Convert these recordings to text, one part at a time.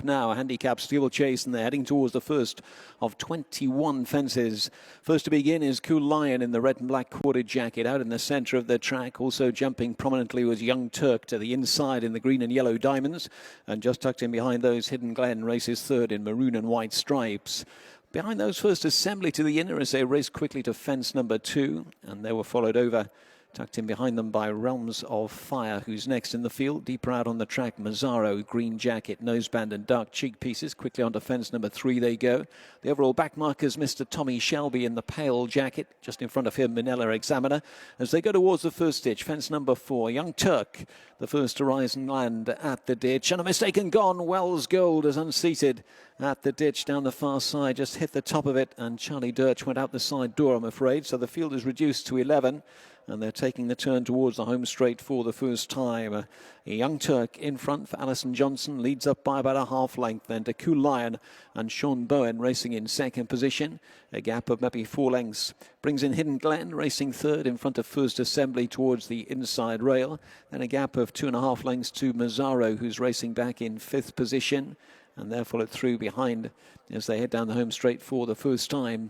lap now. Handicap steeplechase, and they're heading towards the first of 21 fences. First to begin is Cool Lion in the red and black corded jacket out in the centre of the track. Also jumping prominently was Young Turk to the inside in the green and yellow diamonds. And just tucked in behind those, Hidden Glen races third in maroon and white stripes. Behind those, First Assembly to the inner as they race quickly to fence number 2. And they were followed over, tucked in behind them by Realms of Fire, who's next in the field. Deeper out on the track, Mazzaro, green jacket, noseband and dark cheek pieces. Quickly onto fence number 3 they go. The overall back markers, Mr. Tommy Shelby in the pale jacket. Just in front of him, Manila Examiner. As they go towards the first ditch, fence number 4, Young Turk, the first to rise and land at the ditch. And a mistake and gone. Wells Gold is unseated at the ditch down the far side. Just hit the top of it, and Charlie Dirch went out the side door, I'm afraid. So the field is reduced to 11. And they're taking the turn towards the home straight for the first time. A Young Turk in front for Alison Johnson, leads up by about a half length then to Cool Lion, and Sean Bowen racing in second position. A gap of maybe 4 lengths brings in Hidden Glen racing third in front of First Assembly towards the inside rail. Then a gap of 2.5 lengths to Mazzaro, who's racing back in 5th position. And they're followed through behind as they head down the home straight for the first time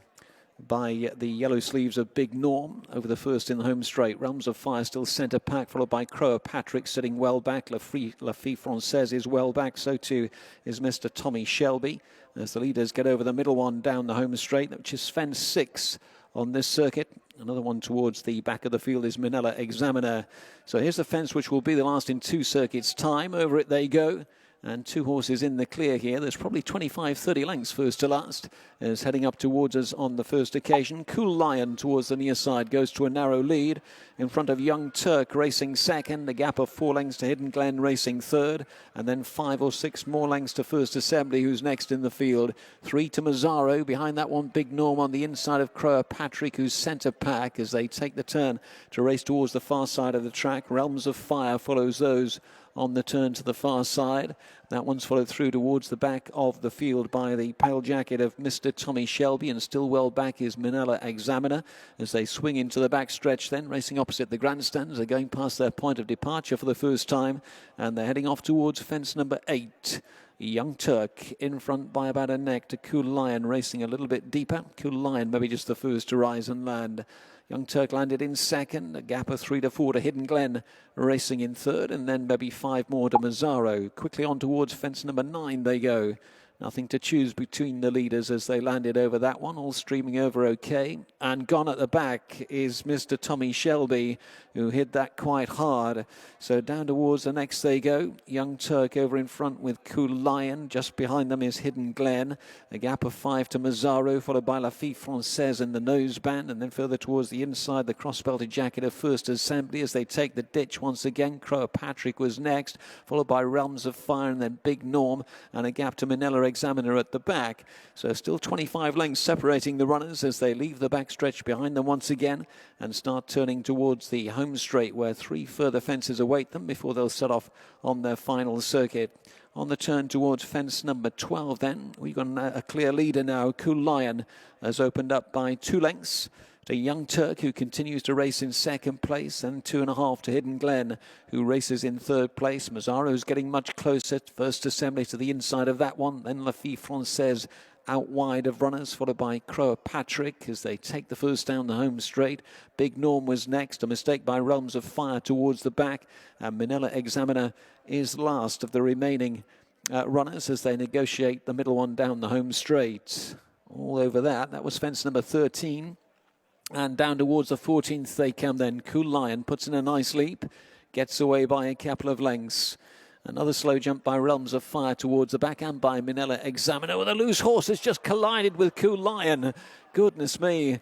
by the yellow sleeves of Big Norm over the first in the home straight. Realms of Fire still centre pack, followed by Crow Patrick sitting well back. La Fille Française is well back, so too is Mr. Tommy Shelby, as the leaders get over the middle one down the home straight, which is fence 6 on this circuit. Another one towards the back of the field is Manila Examiner. So here's the fence which will be the last in 2 circuits time. Over it they go. And 2 horses in the clear here. There's probably 25-30 lengths first to last. Is heading up towards us on the first occasion. Cool Lion towards the near side goes to a narrow lead. In front of Young Turk racing second. A gap of 4 lengths to Hidden Glen racing third. And then 5 or 6 more lengths to First Assembly, who's next in the field. 3 to Mazzaro. Behind that one, Big Norm on the inside of Crow Patrick, who's centre pack as they take the turn to race towards the far side of the track. Realms of Fire follows those on the turn to the far side. That one's followed through towards the back of the field by the pale jacket of Mr. Tommy Shelby, and still well back is Manila Examiner as they swing into the back stretch then, racing opposite the grandstands. They're going past their point of departure for the first time, and they're heading off towards fence number 8. Young Turk in front by about a neck to Cool Lion racing a little bit deeper. Cool Lion maybe just the first to rise and land. Young Turk landed in second, a gap of 3 to 4 to Hidden Glen racing in third, and then maybe 5 more to Mazzaro. Quickly on towards fence number 9 they go. Nothing to choose between the leaders as they landed over that one, all streaming over okay. And gone at the back is Mr. Tommy Shelby, who hit that quite hard. So down towards the next they go. Young Turk over in front with Cool Lion. Just behind them is Hidden Glen. A gap of 5 to Mazzaro, followed by La Fille Française in the noseband. And then further towards the inside, the cross-belted jacket of First Assembly as they take the ditch once again. Crow Patrick was next, followed by Realms of Fire and then Big Norm. And a gap to Manila Examiner at the back. So still 25 lengths separating the runners as they leave the back stretch behind them once again and start turning towards the home straight, where 3 further fences await them before they'll set off on their final circuit. On the turn towards fence number 12 then, we've got a clear leader now. Cool Lion has opened up by 2 lengths to Young Turk, who continues to race in second place, and 2.5 to Hidden Glen, who races in third place. Mazzaro's getting much closer. First Assembly to the inside of that one. Then La Fille Française out wide of runners, followed by Crow Patrick as they take the first down the home straight. Big Norm was next. A mistake by Realms of Fire towards the back. And Manila Examiner is last of the remaining runners as they negotiate the middle one down the home straight. All over that. That was fence number 13. And down towards the 14th they come then. Cool Lion puts in a nice leap, gets away by a couple of lengths. Another slow jump by Realms of Fire towards the back, and by Manila Examiner, with a loose horse has just collided with Cool Lion. Goodness me.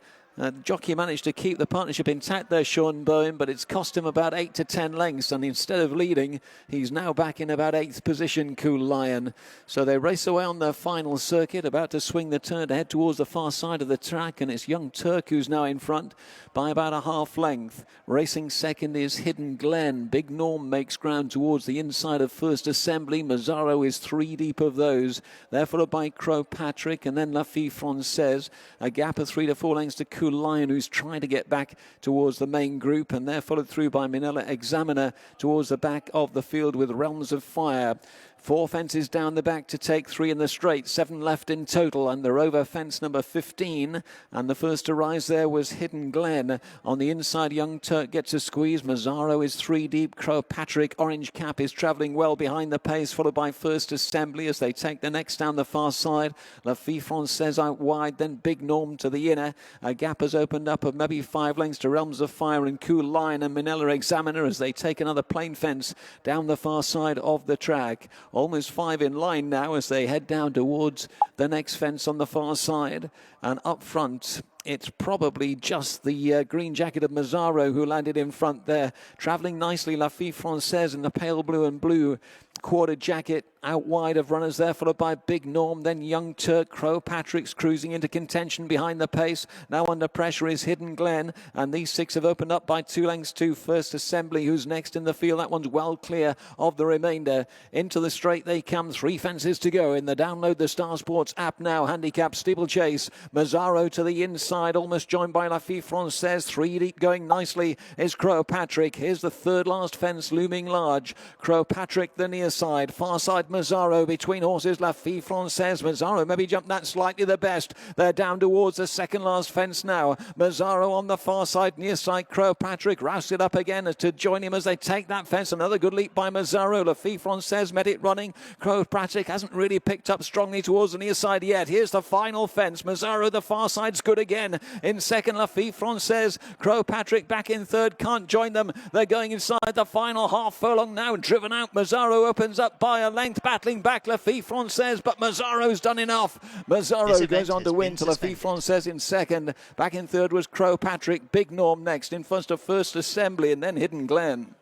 Jockey managed to keep the partnership intact there, Sean Bowen, but it's cost him about 8 to 10 lengths, and instead of leading, he's now back in about 8th position, Cool Lion. So they race away on their final circuit, about to swing the turn to head towards the far side of the track, and it's Young Turk who's now in front by about a half length. Racing second is Hidden Glen. Big Norm makes ground towards the inside of First Assembly. Mazzaro is 3 deep of those. They're followed by Crow Patrick, and then La Fille Française. A gap of 3 to 4 lengths to Cool Lion, who's trying to get back towards the main group, and they're followed through by Manila Examiner towards the back of the field with Realms of Fire. 4 fences down the back to take 3 in the straight. 7 left in total, and they're over fence number 15. And the first to rise there was Hidden Glen. On the inside, Young Turk gets a squeeze. Mazzaro is 3 deep. Crow Patrick, Orange Cap, is travelling well behind the pace, followed by First Assembly as they take the next down the far side. La Fille Francaise out wide, then Big Norm to the inner. A gap has opened up of maybe 5 lengths to Realms of Fire and Cool Lion and Manila Examiner as they take another plain fence down the far side of the track. Almost 5 in line now as they head down towards the next fence on the far side. And up front, it's probably just the green jacket of Mazzaro who landed in front there. Travelling nicely, La Fille Francaise in the pale blue and blue quarter jacket out wide of runners there, followed by Big Norm, then Young Turk. Crow Patrick's cruising into contention behind the pace. Now under pressure is Hidden Glen, and these 6 have opened up by 2 lengths to First Assembly, who's next in the field. That one's well clear of the remainder. Into the straight they come, 3 fences to go in the Download the Star Sports app now. Handicap steeplechase. Mazzaro to the inside, almost joined by La Fille Francaise. 3 deep going nicely is Crow Patrick. Here's the third last fence looming large. Crow Patrick the near side, far side Mazzaro between horses. La Fille Francaise. Mazzaro maybe jumped that slightly the best. They're down towards the second last fence now. Mazzaro on the far side, near side Crow Patrick roused it up again to join him as they take that fence. Another good leap by Mazzaro. La Fille Francaise met it running. Crow Patrick hasn't really picked up strongly towards the near side yet. Here's the final fence. Mazzaro the far side's good again. In second, La Fille Francaise. Crow Patrick back in third, can't join them. They're going inside the final half furlong now. Driven out, Mazzaro opens up by a length, battling back La Fille Francaise, but Mazzaro's done enough. Mazzaro goes on to win to La Fille Francaise in second. Back in third was Crow Patrick. Big Norm next. In front of First Assembly and then Hidden Glen.